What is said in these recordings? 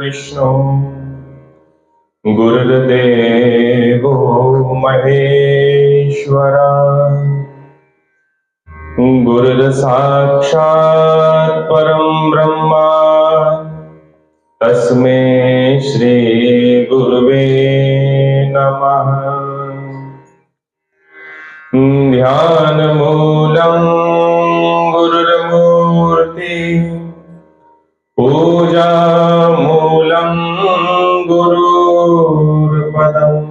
गुरुर्विष्णु गुरुर्देवो महेश्वरा गुरुर्साक्षात् परं ब्रह्मा तस्मै श्री गुरुवे नमः। ध्यानमूलं गुरुर्मूर्ति पूजामूलं गुरुर्पदम्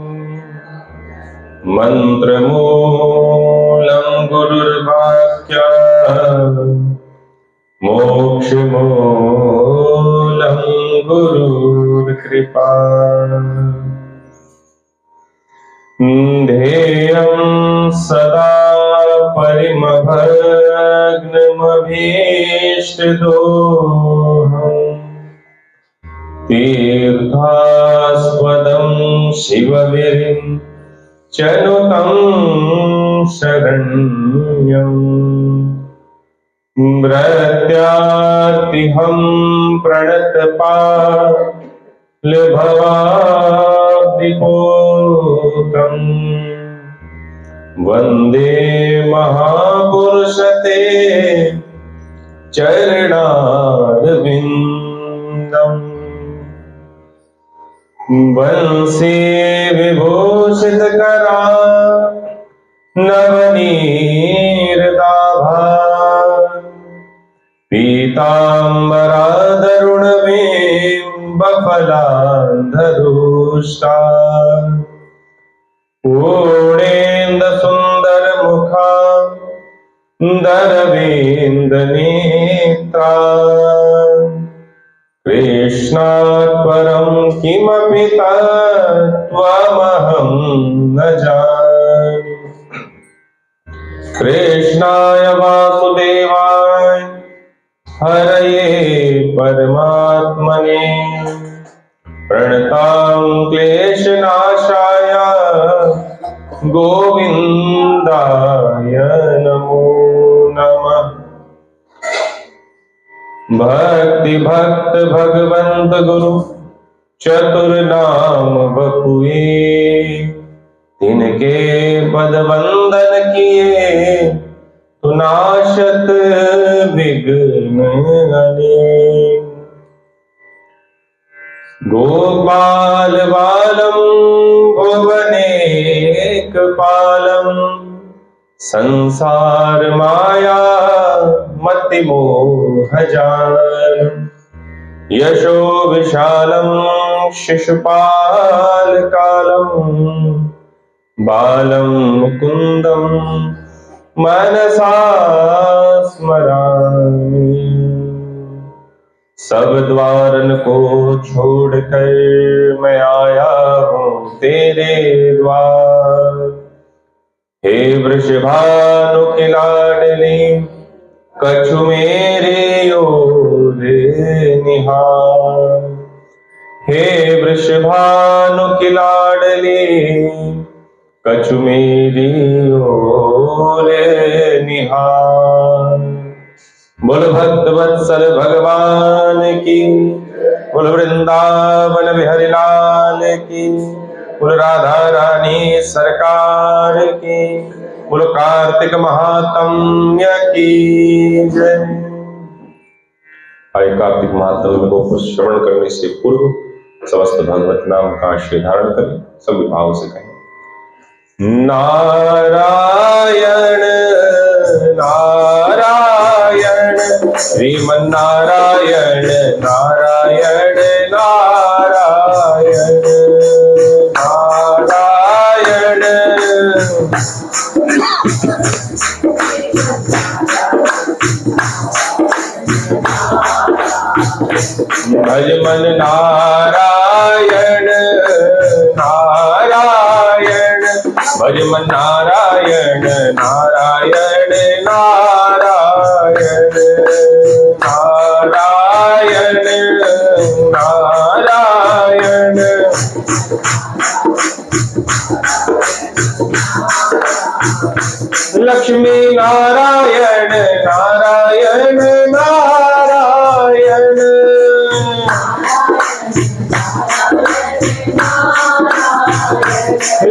मन्त्रमूलं गुरुर्वाक्यम् मोक्षमूलं गुरुर्कृपा। ध्येयं सदा परिमभग्नमभीष्टदोहम् तीर्थास्पदं शिवगिरिं चनुतं शरण्यम्। मृत्यार्तिहं प्रणतपालभवाब्धिपोतम् वन्दे महापुरुषते चरणारविन्दम्। वंशी विभूषितकरा नवनीरदाभा पीताम्बरादरुणबिम्बफलान्धरुष्टा पूर्णेन्दुसुन्दरमुखा दरविन्दनेत्रा। कृष्णात् परं किमपि तत्त्वमहं न जाने। कृष्णाय वासुदेवाय हरये परमात्मने प्रणतां क्लेशनाशाय गोविन्दाय नमो नमः। भक्ति भक्त भगवंत गुरु चतुर्नाम बपुए तिनके पद वंदन किए तो नाशत विघ्न अनेक। गोपाल बालम भुवनेक पालम संसार माया मतिमोहजालम। यशो विशालम शिशुपाल कालम बालम मुकुंदम मनसा स्मरामि। सब द्वारन को छोड़कर मैं आया हूँ तेरे द्वार। हे वृषभानु की लाडली कछु मेरे ओर निहार। हे वृषभानु की लाडली कछु मेरी ओर निहार। बोल भक्त वत्सल भगवान की, बोल वृंदावन बिहारी लाल की, बोल राधा रानी सरकार की, बोल कार्तिक महात्म्य की जय। आइए कार्तिक महात्म्य को श्रवण करने से पूर्व समस्त भगवत नाम का आश्रय धारण करें। सभी भाव से कहें नारायण नारायण श्रीमन्नारायण नारायण नारायण नारायण। भज मन नारायण नारायण भज मन नारायण नारायण नारायण नारायण नारायण। लक्ष्मी नारायण नारायण नारायण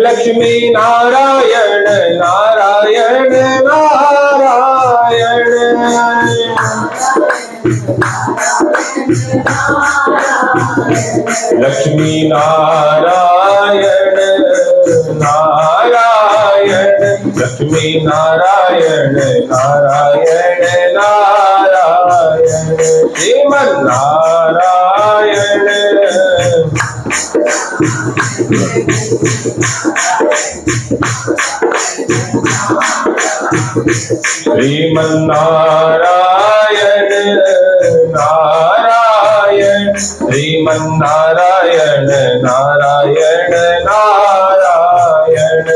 लक्ष्मी नारायण नारायण नारायण, लक्ष्मी नारायण नारायण, लक्ष्मी नारायण नारायण नारायण, श्रीमन्नारायण। श्रीमन्नारायण नारायण, श्रीमन्नारायण नारायण नारायण,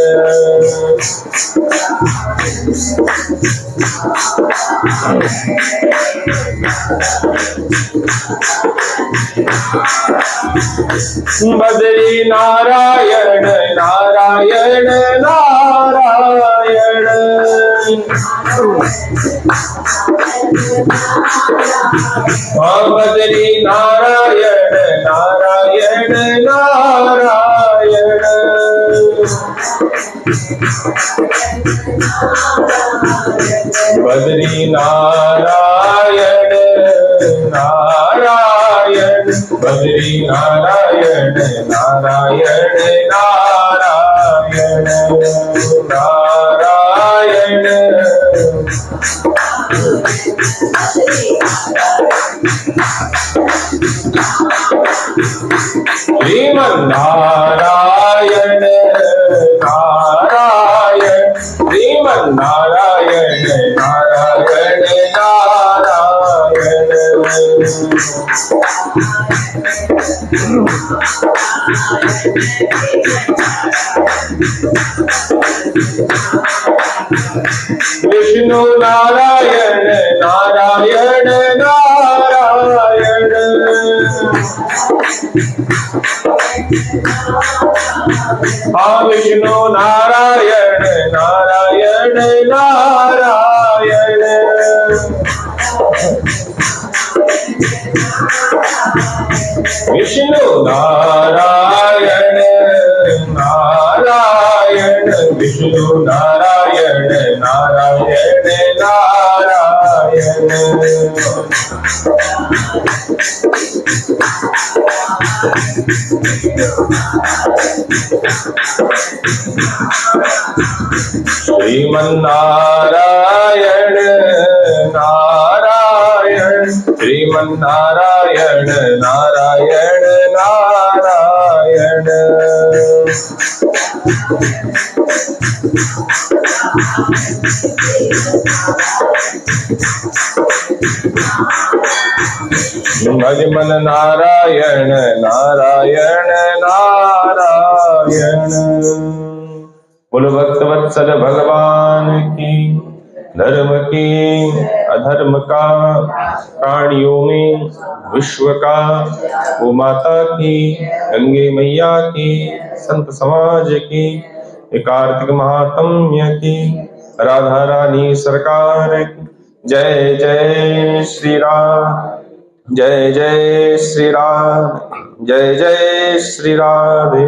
बद्री नारायण नारायण नारायण, बद्री नारायण नारायण नारायण, बद्री नारायण नारायण, बद्री नारायण नारायण नारायण नारायण, श्रीमन्नारायण नारायण, श्रीमन्नारायण नारायण नारायण, विष्णु नारायण नारायण नारायण, विष्णु नारायण नारायण नारायण, विष्णु नारायण नारायण, विष्णु नारायण नारायण नारायण, श्रीमन्नारायण नारायण, श्रीमन्नारायण नारायण नारायण, भजमन नारायण नारायण नारायण। बोलो भक्तवत्सल भगवान की, धर्म की अधर्म का, प्राणियों में विश्व का, वो माता की, गंगे मैया की, संत समाज की, कार्तिक महात्म्य की, राधा रानी सरकार की। जय जय श्री राम, जय जय श्री राम, जय जय श्री राधे।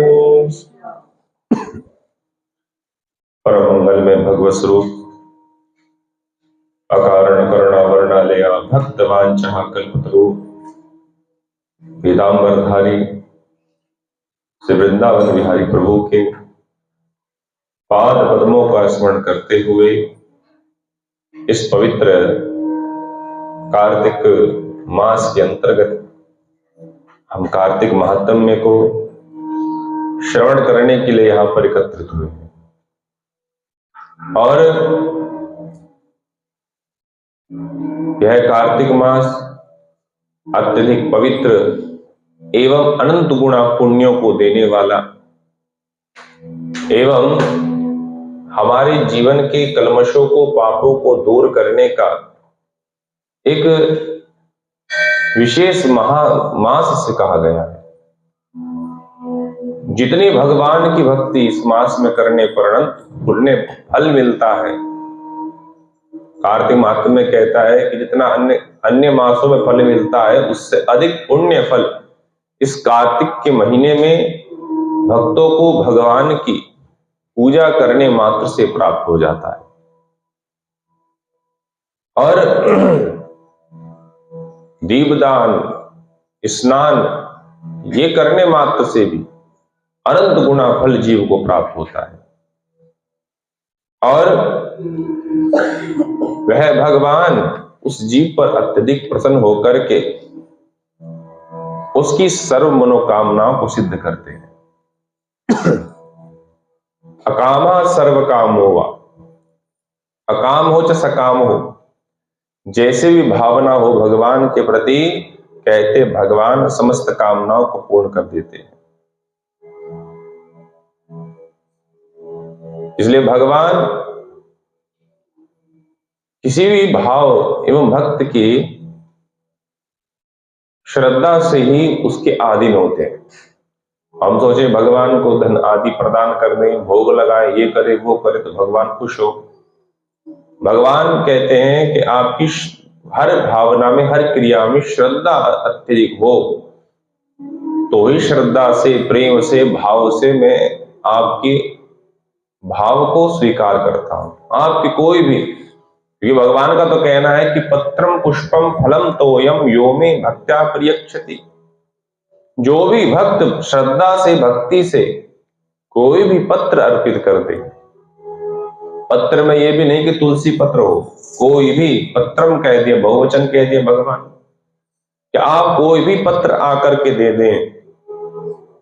परम मंगल में भगवत स्वरूप अकारण करुणा वर्णालया भक्त वांछा कल्पतरु पीतांबरधारी श्री वृंदावन बिहारी प्रभु के पाद पद्मों का स्मरण करते हुए इस पवित्र कार्तिक मास के अंतर्गत हम कार्तिक महात्म्य को श्रवण करने के लिए यहाँ पर एकत्रित हुए हैं। और यह कार्तिक मास अत्यधिक पवित्र एवं अनंत गुणा पुण्यों को देने वाला एवं हमारे जीवन के कल्मशों को, पापों को दूर करने का एक विशेष महामास से कहा गया है। जितनी भगवान की भक्ति इस मास में करने पर अनंत पुण्य फल मिलता है। कार्तिक महात्म्य में कहता है कि जितना अन्य मासों में फल मिलता है उससे अधिक पुण्य फल इस कार्तिक के महीने में भक्तों को भगवान की पूजा करने मात्र से प्राप्त हो जाता है। और दीपदान, स्नान ये करने मात्र से भी अनंत गुना फल जीव को प्राप्त होता है। और वह भगवान उस जीव पर अत्यधिक प्रसन्न होकर के उसकी सर्व मनोकामनाओं को सिद्ध करते हैं। अकामा सर्व कामो वा, अकाम हो च सकाम हो, जैसे भी भावना हो भगवान के प्रति, कहते भगवान समस्त कामनाओं को पूर्ण कर देते हैं। इसलिए भगवान किसी भी भाव एवं भक्त की श्रद्धा से ही उसके अधीन होते हैं। हम सोचे भगवान को धन आदि प्रदान कर दें, भोग लगाए, ये करे वो करे तो भगवान खुश हो। भगवान कहते हैं कि आपकी हर भावना में, हर क्रिया में श्रद्धा अत्यधिक हो, तो ही श्रद्धा से, प्रेम से, भाव से मैं आपके भाव को स्वीकार करता हूं। आपकी कोई भी, क्योंकि भगवान का तो कहना है कि पत्रम पुष्पम फलम तोयम यो मे भक्त्या प्रियक्षति। जो भी भक्त श्रद्धा से, भक्ति से कोई भी पत्र अर्पित कर दे, पत्र में ये भी नहीं कि तुलसी पत्र हो, कोई भी, पत्रम कह दिया, बहुवचन कह दिया भगवान, कि आप कोई भी पत्र आकर के दे दें,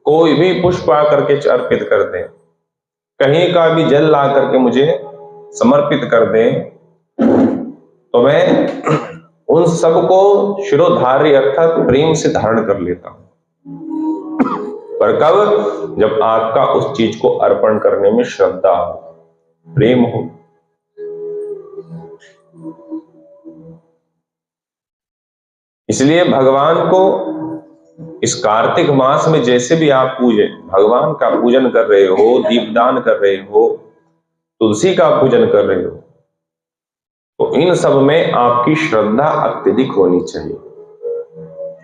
कोई भी पुष्प आकर के अर्पित कर दें, कहीं का भी जल ला करके मुझे समर्पित कर दें, तो मैं उन सबको शिरोधार्य अर्थात प्रेम से धारण कर लेता हूं। पर कब? जब आपका उस चीज को अर्पण करने में श्रद्धा हो, प्रेम हो। इसलिए भगवान को इस कार्तिक मास में जैसे भी आप पूजे, भगवान का पूजन कर रहे हो, दीपदान कर रहे हो, तुलसी का पूजन कर रहे हो, तो इन सब में आपकी श्रद्धा अत्यधिक होनी चाहिए।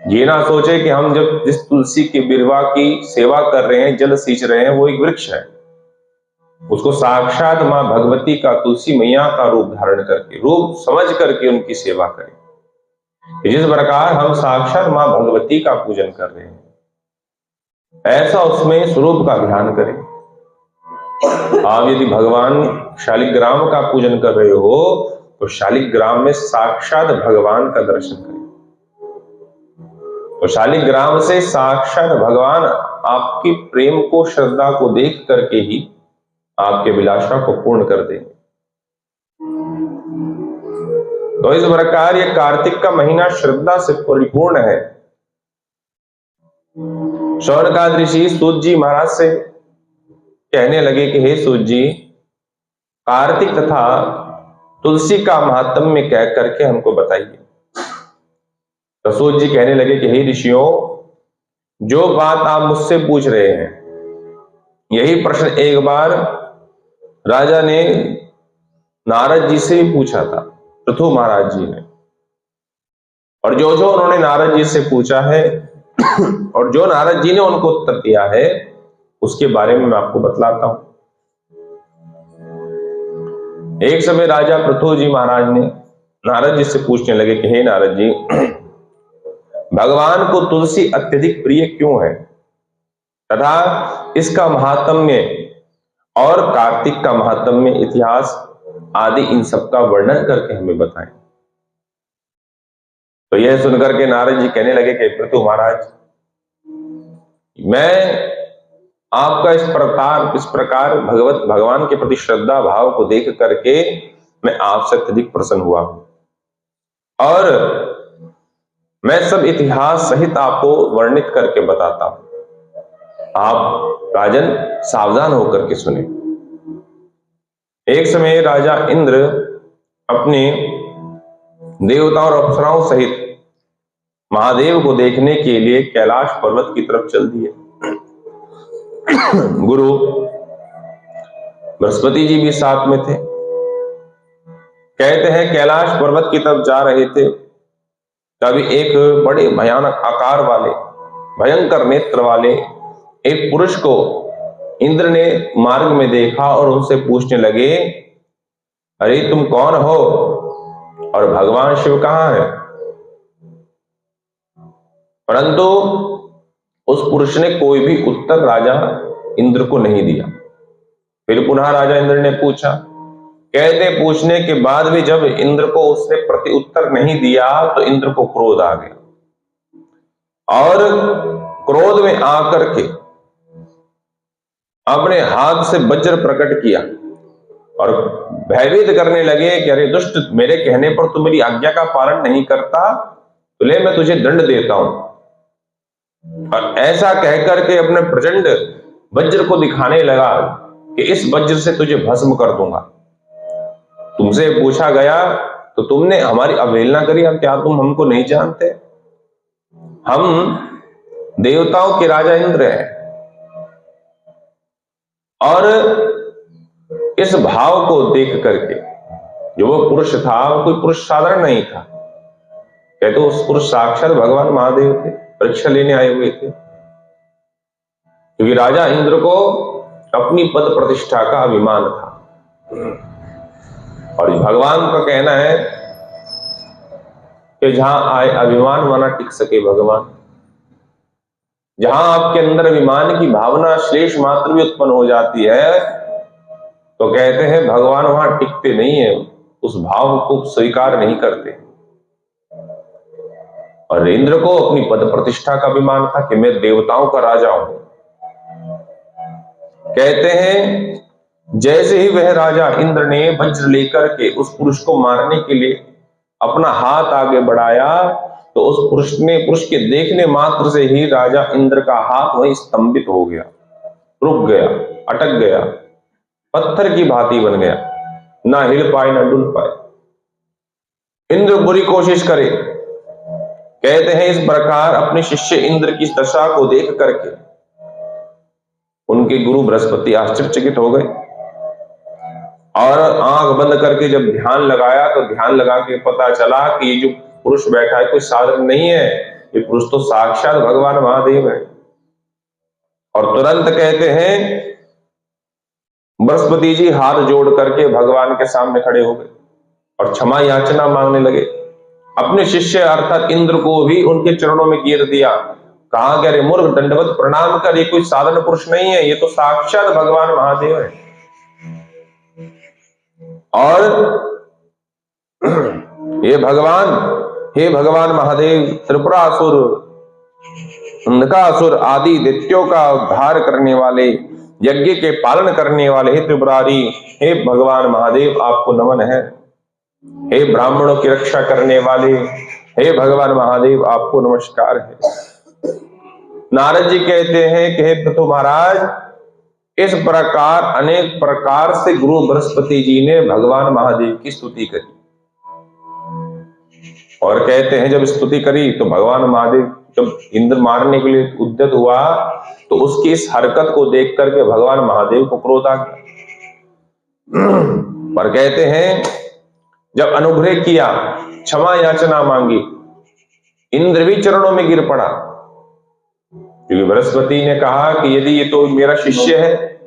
ये ना सोचे कि हम जब जिस तुलसी के बिरवा की सेवा कर रहे हैं, जल सींच रहे हैं, वो एक वृक्ष है, उसको साक्षात मां भगवती का, तुलसी मैया का रूप धारण करके, रूप समझ करके उनकी सेवा करें। जिस प्रकार हम साक्षात मां भगवती का पूजन कर रहे हैं, ऐसा उसमें स्वरूप का ध्यान करें। आप यदि भगवान शालिग्राम का पूजन कर रहे हो, तो शालिग्राम में साक्षात भगवान का दर्शन करें। तो शालिग्राम से साक्षात भगवान आपकी प्रेम को, श्रद्धा को देख करके ही आपके अभिलाषा को पूर्ण कर देंगे। तो इस प्रकार ये कार्तिक का महीना श्रद्धा से परिपूर्ण है। शौनकादि ऋषि सूत जी महाराज से कहने लगे कि हे सूत जी, कार्तिक तथा तुलसी का महात्म्य कह करके हमको बताइए। तो सूत जी कहने लगे कि हे ऋषियों, जो बात आप मुझसे पूछ रहे हैं, यही प्रश्न एक बार राजा ने नारद जी से भी पूछा था, पृथु महाराज जी ने। और जो जो उन्होंने नारद जी से पूछा है और जो नारद जी ने उनको उत्तर दिया है, उसके बारे में मैं आपको बतलाता हूं। एक समय राजा पृथु जी महाराज ने नारद जी से पूछने लगे कि हे नारद जी, भगवान को तुलसी अत्यधिक प्रिय क्यों है, तथा इसका महात्म्य और कार्तिक का महात्म्य, इतिहास आदि इन सब का वर्णन करके हमें बताएं। तो यह सुनकर के नारद जी कहने लगे कि पृथु महाराज, मैं आपका इस प्रकार भगवान के प्रति श्रद्धा भाव को देख करके मैं आपसे अत्यधिक प्रसन्न हुआ हूं, और मैं सब इतिहास सहित आपको वर्णित करके बताता हूं। आप राजन सावधान होकर के सुने। एक समय राजा इंद्र अपने देवताओं और अप्सराओं सहित महादेव को देखने के लिए कैलाश पर्वत की तरफ चल दिए। गुरु बृहस्पति जी भी साथ में थे। कहते हैं कैलाश पर्वत की तरफ जा रहे थे, तभी एक बड़े भयानक आकार वाले, भयंकर नेत्र वाले एक पुरुष को इंद्र ने मार्ग में देखा और उनसे पूछने लगे, अरे तुम कौन हो और भगवान शिव कहाँ है? परंतु उस पुरुष ने कोई भी उत्तर राजा इंद्र को नहीं दिया। फिर पुनः राजा इंद्र ने पूछा। कहते पूछने के बाद भी जब इंद्र को उसने प्रति उत्तर नहीं दिया तो इंद्र को क्रोध आ गया और क्रोध में आकर के अपने हाथ से वज्र प्रकट किया और भयभीत करने लगे कि अरे दुष्ट, मेरे कहने पर तू मेरी आज्ञा का पालन नहीं करता, तो ले मैं तुझे दंड देता हूं। और ऐसा कहकर के अपने प्रचंड वज्र को दिखाने लगा कि इस वज्र से तुझे भस्म कर दूंगा। तुमसे पूछा गया तो तुमने हमारी अवहेलना करी, अब क्या तुम हमको नहीं जानते? हम देवताओं के राजा इंद्र हैं और इस भाव को देख करके जो वो पुरुष था, वो कोई पुरुष साधारण नहीं था। कहते उस पुरुष साक्षात भगवान महादेव थे, परीक्षा लेने आए हुए थे। क्योंकि राजा इंद्र को अपनी पद प्रतिष्ठा का अभिमान था और भगवान का कहना है कि जहां आए अभिमान वहां टिक सके भगवान। जहां आपके अंदर अभिमान की भावना शेष मात्र भी उत्पन्न हो जाती है तो कहते हैं भगवान वहां टिकते नहीं है, उस भाव को स्वीकार नहीं करते। और इंद्र को अपनी पद प्रतिष्ठा का अभिमान था कि मैं देवताओं का राजा हूं। कहते हैं जैसे ही वह राजा इंद्र ने वज्र लेकर के उस पुरुष को मारने के लिए अपना हाथ आगे बढ़ाया तो उस पुरुष के देखने मात्र से ही राजा इंद्र का हाथ वहीं स्तंभित हो गया, रुक गया, अटक गया, पत्थर की भांति बन गया, ना हिल पाए ना डुल पाए। इंद्र बुरी कोशिश करे। कहते हैं इस प्रकार अपने शिष्य इंद्र की दशा को देख करके उनके गुरु बृहस्पति आश्चर्यचकित हो गए और आंख बंद करके जब ध्यान लगाया तो ध्यान लगा के पता चला कि ये जो पुरुष बैठा है कोई साधारण नहीं है, ये पुरुष तो साक्षात भगवान महादेव है। और तुरंत कहते हैं बृहस्पति जी हाथ जोड़ करके भगवान के सामने खड़े हो गए और क्षमा याचना मांगने लगे। अपने शिष्य अर्थात इंद्र को भी उनके चरणों में गिर दिया। कहा कि अरे मूर्ख, दंडवत प्रणाम कर, ये कोई साधारण पुरुष नहीं है, ये तो साक्षात भगवान महादेव है। और हे भगवान महादेव, त्रिपुरासुर, अंधकासुर आदि दैत्यों का उद्धार करने वाले, यज्ञ के पालन करने वाले हे त्रिपुरारी, हे भगवान महादेव आपको नमन है। हे ब्राह्मणों की रक्षा करने वाले, हे भगवान महादेव आपको नमस्कार है। नारद जी कहते हैं कि हे पृथु महाराज, इस प्रकार अनेक प्रकार से गुरु बृहस्पति जी ने भगवान महादेव की स्तुति करी और कहते हैं जब स्तुति करी तो भगवान महादेव जब इंद्र मारने के लिए उद्यत हुआ तो उसकी इस हरकत को देख करके भगवान महादेव को क्रोध आ गया। पर कहते हैं जब अनुग्रह किया, क्षमा याचना मांगी, इंद्र भी चरणों में गिर पड़ा। क्योंकि बृहस्पति ने कहा कि यदि ये तो मेरा शिष्य है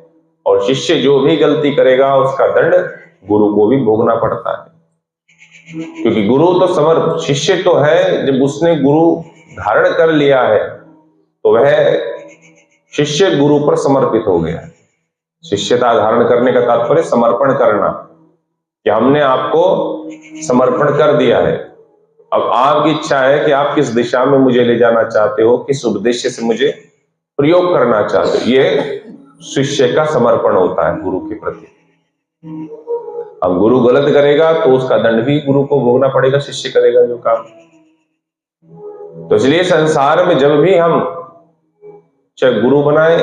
और शिष्य जो भी गलती करेगा उसका दंड गुरु को भी भोगना पड़ता है। क्योंकि गुरु तो शिष्य तो है, जब उसने गुरु धारण कर लिया है तो वह शिष्य गुरु पर समर्पित हो गया। शिष्यता धारण करने का तात्पर्य समर्पण करना, कि हमने आपको समर्पण कर दिया है, अब आपकी इच्छा है कि आप किस दिशा में मुझे ले जाना चाहते हो, किस उद्देश्य से मुझे प्रयोग करना चाहते हो। ये शिष्य का समर्पण होता है गुरु के प्रति। अब गुरु गलत करेगा तो उसका दंड भी गुरु को भोगना पड़ेगा, शिष्य करेगा जो काम। तो इसलिए संसार में जब भी हम चाहे गुरु बनाए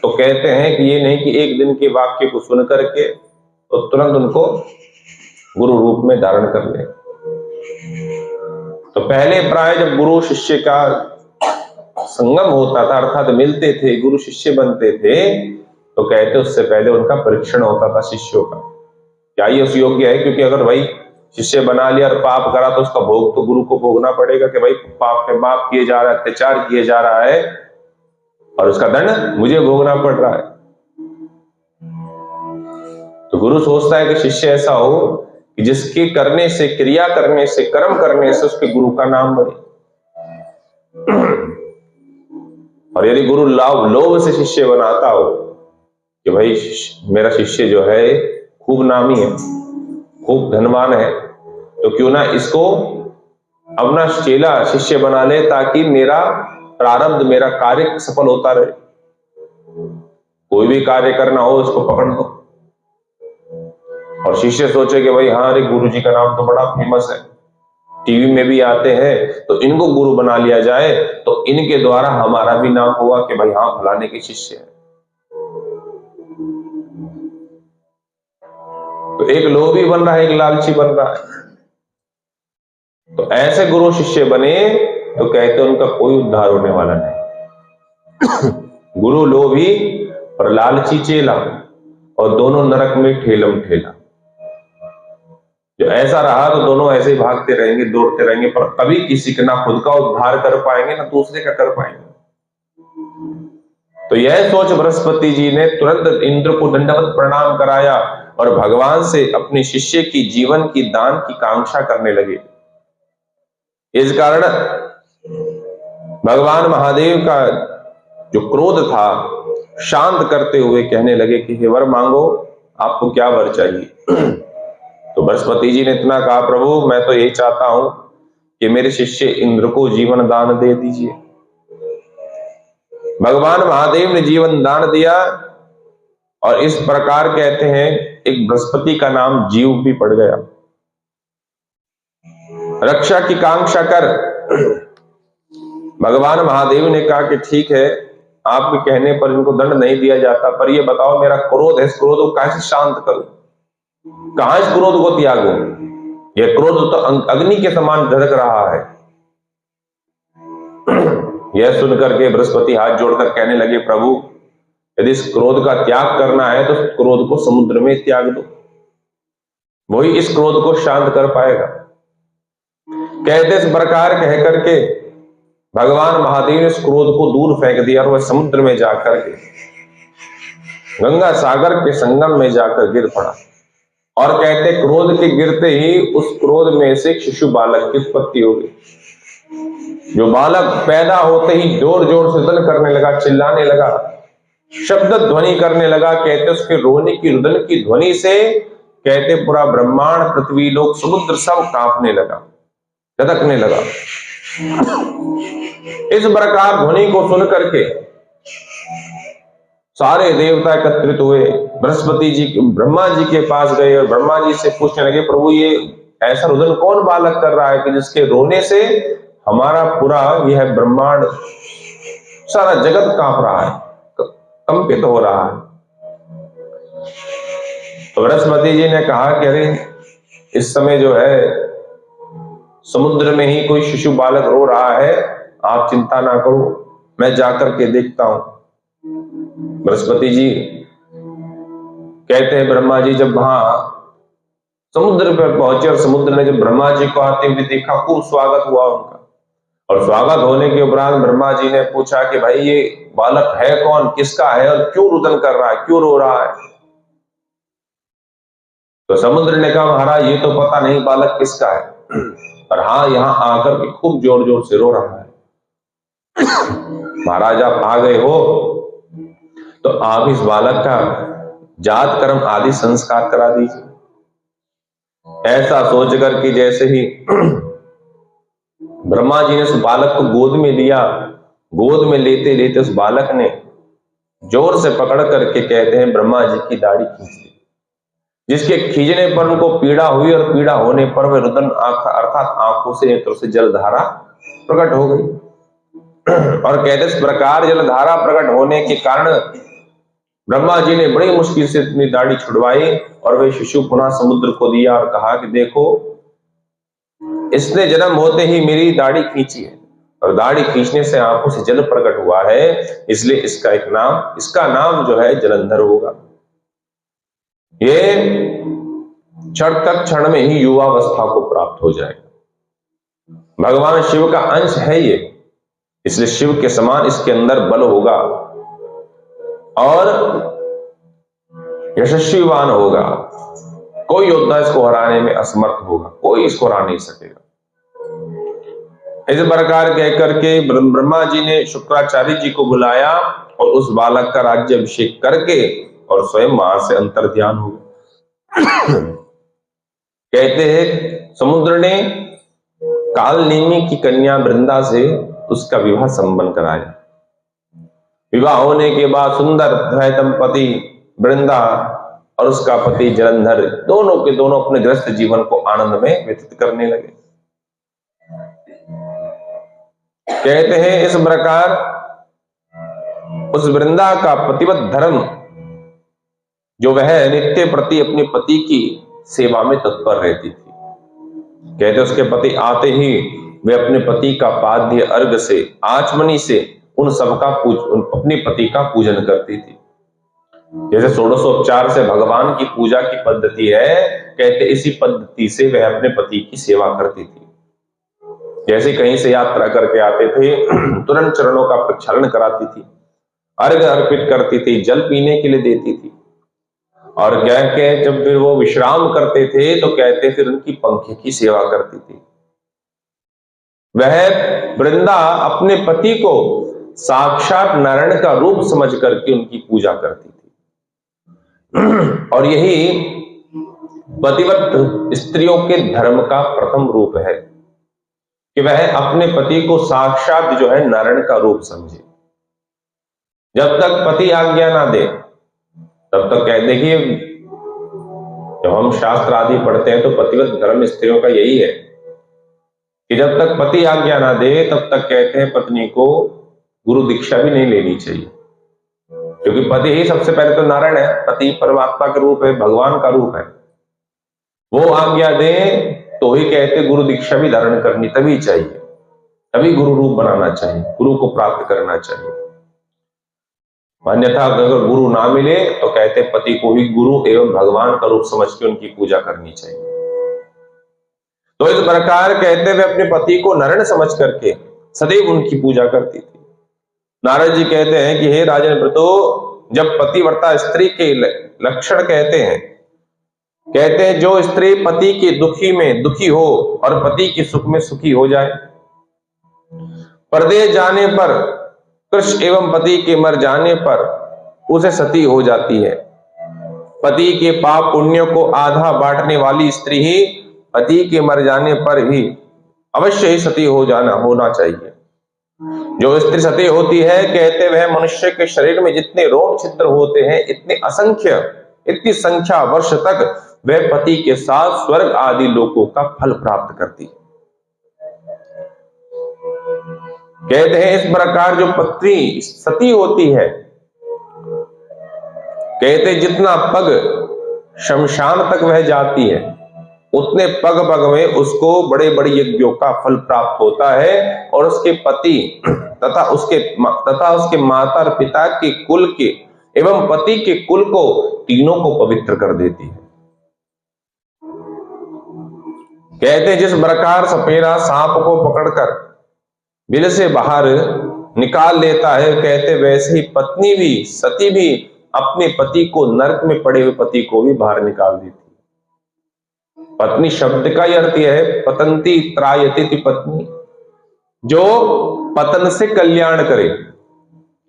तो कहते हैं कि ये नहीं कि एक दिन के वाक्य को सुन करके तो तुरंत उनको गुरु रूप में धारण कर ले। तो पहले प्राय जब गुरु शिष्य का संगम होता था, अर्थात मिलते थे, गुरु शिष्य बनते थे, तो कहते उससे पहले उनका परीक्षण होता था शिष्यों का, क्या ये उस योग्य है। क्योंकि अगर भाई शिष्य बना लिया और पाप करा तो उसका भोग तो गुरु को भोगना पड़ेगा कि भाई पाप पे पाप किए जा रहा है, अत्याचार किए जा रहा है और उसका दंड मुझे भोगना पड़ रहा है। गुरु सोचता है कि शिष्य ऐसा हो कि जिसके करने से, क्रिया करने से, कर्म करने से उसके गुरु का नाम बढ़े। और यदि गुरु लोभ से शिष्य बनाता हो कि भाई मेरा शिष्य जो है खूब नामी है, खूब धनवान है, तो क्यों ना इसको अपना चेला शिष्य बना ले ताकि मेरा प्रारब्ध, मेरा कार्य सफल होता रहे। कोई भी कार्य करना हो उसको पकड़ दो। और शिष्य सोचे कि भाई हाँ, अरे गुरु जी का नाम तो बड़ा फेमस है, टीवी में भी आते हैं, तो इनको गुरु बना लिया जाए तो इनके द्वारा हमारा भी नाम होगा कि भाई हाँ, फलाने के शिष्य है। तो एक लोभी बन रहा है, एक लालची बन रहा है। तो ऐसे गुरु शिष्य बने तो कहते उनका कोई उद्धार होने वाला नहीं। गुरु लोभी और लालची चेला, और दोनों नरक में ठेलम ठेला। जो ऐसा रहा तो दोनों ऐसे ही भागते रहेंगे, दौड़ते रहेंगे, पर कभी किसी का ना खुद का उद्धार कर पाएंगे ना दूसरे का कर पाएंगे। तो यह सोच बृहस्पति जी ने तुरंत इंद्र को दंडवत प्रणाम कराया और भगवान से अपने शिष्य की जीवन की दान की कांक्षा करने लगे। इस कारण भगवान महादेव का जो क्रोध था शांत करते हुए कहने लगे कि हे वर मांगो, आपको क्या वर चाहिए। तो बृहस्पति जी ने इतना कहा, प्रभु मैं तो यही चाहता हूं कि मेरे शिष्य इंद्र को जीवन दान दे दीजिए। भगवान महादेव ने जीवन दान दिया, और इस प्रकार कहते हैं एक बृहस्पति का नाम जीव भी पड़ गया। रक्षा की कांक्षा कर भगवान महादेव ने कहा कि ठीक है, आपके कहने पर इनको दंड नहीं दिया जाता, पर ये बताओ मेरा क्रोध है, इस क्रोध को कैसे शांत करूं, कहां इस क्रोध को त्यागूं? यह क्रोध तो अग्नि के समान धड़क रहा है। यह सुनकर के बृहस्पति हाथ जोड़कर कहने लगे, प्रभु यदि इस क्रोध का त्याग करना है तो क्रोध को समुद्र में त्याग दो, वही इस क्रोध को शांत कर पाएगा। कहते इस प्रकार कह करके भगवान महादेव ने इस क्रोध को दूर फेंक दिया और वह समुद्र में जाकर के, गंगा सागर के संगम में जाकर गिर पड़ा। और कहते क्रोध के गिरते ही उस क्रोध में से शिशु बालक की उत्पत्ति हो गई। जो बालक पैदा होते ही जोर जोर से रुदन करने लगा, चिल्लाने लगा, शब्द ध्वनि करने लगा। कहते उसके रोने की, रुदन की ध्वनि से कहते पूरा ब्रह्मांड, पृथ्वी, लोक, समुद्र सब कांपने लगा, गदकने लगा। इस प्रकार ध्वनि को सुन करके सारे देवता एकत्रित हुए, बृहस्पति जी, ब्रह्मा जी के पास गए और ब्रह्मा जी से पूछने लगे, प्रभु ये ऐसा रुदन कौन बालक कर रहा है कि जिसके रोने से हमारा पूरा यह ब्रह्मांड, सारा जगत कांप रहा है, कंपित हो रहा है। तो बृहस्पति जी ने कहा कि अरे इस समय जो है समुद्र में ही कोई शिशु बालक रो रहा है, आप चिंता ना करो, मैं जाकर के देखता हूं। बृहस्पति जी कहते हैं ब्रह्मा जी जब वहां समुद्र पर पहुंचे और समुद्र ने जब ब्रह्मा जी को आते हुए देखा, खूब स्वागत हुआ उनका। और स्वागत होने के उपरांत ब्रह्मा जी ने पूछा कि भाई ये बालक है कौन, किसका है और क्यों रुदन कर रहा है, क्यों रो रहा है? तो समुद्र ने कहा महाराज ये तो पता नहीं बालक किसका है, पर हाँ यहां आकर के खूब जोर जोर से रो रहा है। महाराज आप आ गए हो तो आप इस बालक का जात कर्म आदि संस्कार करा दीजिए। ऐसा सोच कर कि जैसे ही ब्रह्मा जी ने उस बालक को गोद में लिया, गोद में लेते लेते उस बालक ने जोर से पकड़ करके कहते हैं ब्रह्मा जी की दाढ़ी खींच ली, जिसके खींचने पर उनको पीड़ा हुई और पीड़ा होने पर वह रुदन अर्थात आंखों से, नेत्रों से जलधारा प्रकट हो गई। और कहते इस प्रकार जलधारा प्रकट होने के कारण ब्रह्मा जी ने बड़ी मुश्किल से अपनी दाढ़ी छुड़वाई और वे शिशु पुनः समुद्र को दिया और कहा कि देखो इसने जन्म होते ही मेरी दाढ़ी खींची है और दाढ़ी खींचने से आंखों से जल प्रकट हुआ है, इसलिए इसका नाम जो है जलंधर होगा। ये क्षण में ही युवावस्था को प्राप्त हो जाएगा। भगवान शिव का अंश है ये, इसलिए शिव के समान इसके अंदर बल होगा और यशस्वीवान होगा। कोई योद्धा इसको हराने में असमर्थ होगा, कोई इसको हरा नहीं सकेगा। इस प्रकार कह करके ब्रह्मा जी ने शुक्राचार्य जी को बुलाया और उस बालक का राज्याभिषेक करके और स्वयं वहां से अंतर्ध्यान हो गए। कहते हैं समुद्र ने कालनेमी की कन्या वृंदा से उसका विवाह संपन्न कराया। विवाह होने के बाद सुंदर दंपति वृंदा और उसका पति जलंधर दोनों के दोनों अपने गृहस्थ जीवन को आनंद में व्यतीत करने लगे। कहते हैं इस प्रकार उस वृंदा का पतिव्रत धर्म जो वह नित्य प्रति अपने पति की सेवा में तत्पर रहती थी। कहते उसके पति आते ही वे अपने पति का पाद्य अर्घ से आचमनी से उन सबका अपने पति का पूजन करती थी। जैसे षोडशोपचार से भगवान की पूजा की पद्धति है, कहते इसी पद्धति से वह अपने पति की सेवा करती थी। जैसे कहीं से यात्रा करके आते थे तुरंत चरणों का प्रक्षालन कराती थी, अर्घ अर्पित करती थी, जल पीने के लिए देती थी। और कह के जब फिर वो विश्राम करते थे तो कहते फिर उनकी पंखे की सेवा करती थी। वह वृंदा अपने पति को साक्षात नारायण का रूप समझ करके उनकी पूजा करती थी। और यही पतिव्रत स्त्रियों के धर्म का प्रथम रूप है कि वह अपने पति को साक्षात जो है नारायण का रूप समझे। जब तक पति आज्ञा ना दे तब तक कह देखिए, जब हम शास्त्र आदि पढ़ते हैं तो पतिव्रत धर्म स्त्रियों का यही है कि जब तक पति आज्ञा ना दे तब तक कहते हैं पत्नी को गुरु दीक्षा भी नहीं लेनी चाहिए, क्योंकि पति ही सबसे पहले तो नारायण है, पति परमात्मा का रूप है, भगवान का रूप है। वो आज्ञा दे तो ही कहते गुरु दीक्षा भी धारण करनी तभी चाहिए, तभी गुरु रूप बनाना चाहिए, गुरु को प्राप्त करना चाहिए। अन्यथा अगर गुरु ना मिले तो कहते पति को ही गुरु एवं भगवान का रूप समझ के उनकी पूजा करनी चाहिए। तो इस प्रकार कहते हुए अपने पति को नारायण समझ करके सदैव उनकी पूजा करती थी। नारद जी कहते हैं कि हे राजन व्रतो, जब पतिव्रता स्त्री के लक्षण कहते हैं जो स्त्री पति के दुखी में दुखी हो और पति के सुख में सुखी हो जाए, परदेश जाने पर कृष्ण एवं पति के मर जाने पर उसे सती हो जाती है। पति के पाप पुण्यों को आधा बांटने वाली स्त्री ही पति के मर जाने पर भी अवश्य ही सती होना चाहिए। जो स्त्री सती होती है कहते वह मनुष्य के शरीर में जितने रोम छिद्र होते हैं इतनी संख्या वर्ष तक वह पति के साथ स्वर्ग आदि लोकों का फल प्राप्त करती है। कहते हैं इस प्रकार जो पत्नी सती होती है, कहते जितना पग शमशान तक वह जाती है उतने पग पग में उसको बड़े बड़े यज्ञों का फल प्राप्त होता है और उसके पति तथा उसके माता और पिता के कुल के एवं पति के कुल को तीनों को पवित्र कर देती है। कहते जिस प्रकार सपेरा सांप को पकड़कर बिल से बाहर निकाल लेता है, कहते वैसे ही पत्नी भी सती भी अपने पति को, नरक में पड़े हुए पति को भी बाहर निकाल देती है। पत्नी शब्द का ही अर्थ यह है पतंती त्रायती थी, पत्नी जो पतन से कल्याण करे,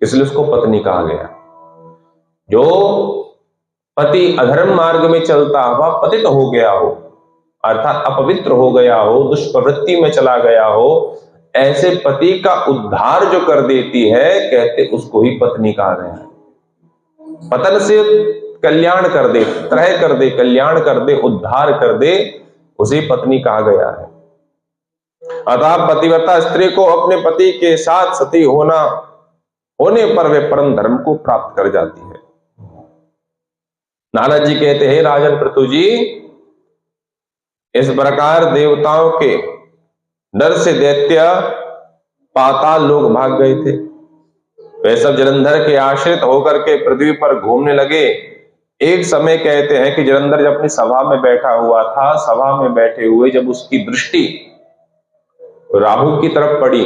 इसलिए उसको पत्नी कहा गया। जो पति अधर्म मार्ग में चलता हुआ पतित हो गया हो, अर्थात अपवित्र हो गया हो, दुष्प्रवृत्ति में चला गया हो, ऐसे पति का उद्धार जो कर देती है, कहते उसको ही पत्नी कहा गया है। पतन से कल्याण कर दे, त्रय कर दे, कल्याण कर दे, उद्धार कर दे, उसे पत्नी कहा गया है। अतः पतिव्रता स्त्री को अपने पति के साथ सती होने पर वे परम धर्म को प्राप्त कर जाती है। नारद जी कहते हैं राजन पृथु जी, इस प्रकार देवताओं के डर से दैत्य पाताल लोग भाग गए थे। वे सब जलंधर के आश्रित होकर के पृथ्वी पर घूमने लगे। एक समय कहते हैं कि जलंधर जब अपनी सभा में बैठा हुआ था, सभा में बैठे हुए जब उसकी दृष्टि राहु की तरफ पड़ी,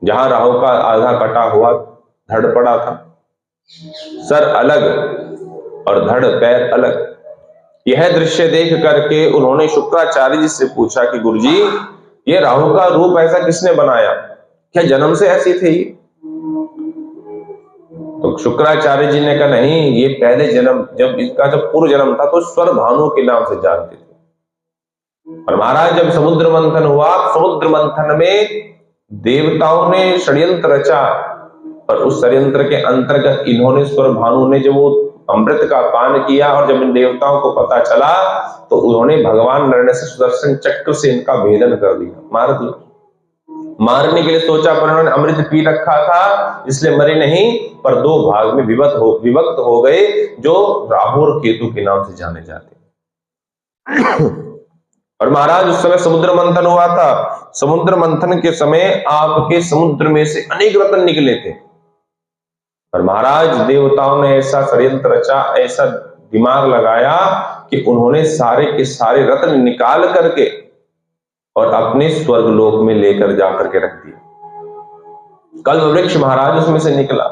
जहां राहु का आधा कटा हुआ धड़ पड़ा था, सर अलग और धड़ पैर अलग, यह दृश्य देख करके उन्होंने शुक्राचार्य जी से पूछा कि गुरुजी, ये राहु का रूप ऐसा किसने बनाया, क्या जन्म से ऐसी थी? तो शुक्राचार्य जी ने कहा नहीं, ये पहले जन्म, जब इसका जब पूर्व जन्म था तो स्वर भानु के नाम से जानते थे। और महाराज जब समुद्र मंथन हुआ, समुद्र मंथन में देवताओं ने षड्यंत्र रचा, और उस षड्यंत्र के अंतर्गत इन्होंने, स्वर भानु ने, जब वो अमृत का पान किया और जब इन देवताओं को पता चला तो उन्होंने भगवान नरसिंह से सुदर्शन चक्र से इनका भेदन कर दिया, मार दिया। मारने के लिए सोचा पर उन्होंने अमृत पी रखा था, इसलिए मरे नहीं, पर दो भाग में विभक्त हो गए, जो राहु और केतु के नाम से जाने जाते। और महाराज उस समय समुद्र मंथन हुआ था। समुद्र मंथन के समय आपके समुद्र में से अनेक रत्न निकले थे, और महाराज देवताओं ने ऐसा षड्यंत्र रचा, ऐसा दिमाग लगाया कि उन्होंने सारे के सारे रत्न निकाल करके और अपने स्वर्ग लोक में लेकर जाकर के रख दिया। कल्प वृक्ष महाराज उसमें से निकला,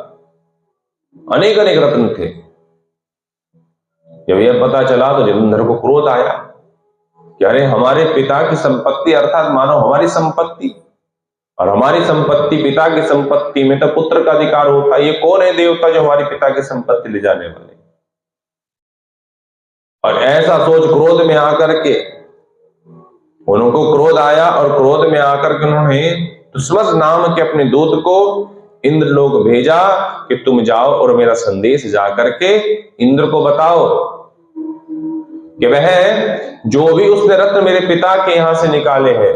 अनेक अनेक रत्न थे। जब यह पता चला तो जलंधर को क्रोध आया कि अरे, हमारे पिता की संपत्ति, अर्थात मानो हमारी संपत्ति, और हमारी संपत्ति, पिता की संपत्ति में तो पुत्र का अधिकार होता है, ये कौन है देवता जो हमारी पिता की संपत्ति ले जाने वाले? और ऐसा सोच क्रोध में आकर के उनको क्रोध आया, और क्रोध में आकर के उन्होंने तुसमस नाम के अपने दूत को इंद्रलोक भेजा कि तुम जाओ और मेरा संदेश जाकर के इंद्र को बताओ कि वह जो भी उसने रत्न मेरे पिता के यहां से निकाले हैं,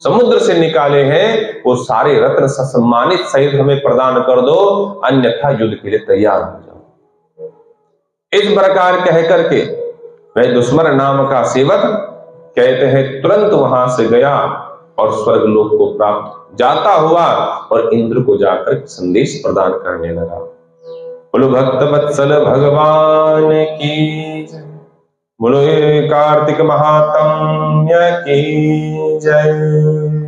समुद्र से निकाले हैं, वो सारे रत्न सम्मानित सहित हमें प्रदान कर दो, अन्यथा युद्ध के लिए तैयार हो जाओ। इस प्रकार कह करके वह दुस्मर नाम का सेवक, कहते हैं, तुरंत वहां से गया और स्वर्ग लोक को प्राप्त जाता हुआ और इंद्र को जाकर संदेश प्रदान करने लगा। बोलो भक्त वत्सल भगवान की जय, बोलो कार्तिक महात्म्य की जय।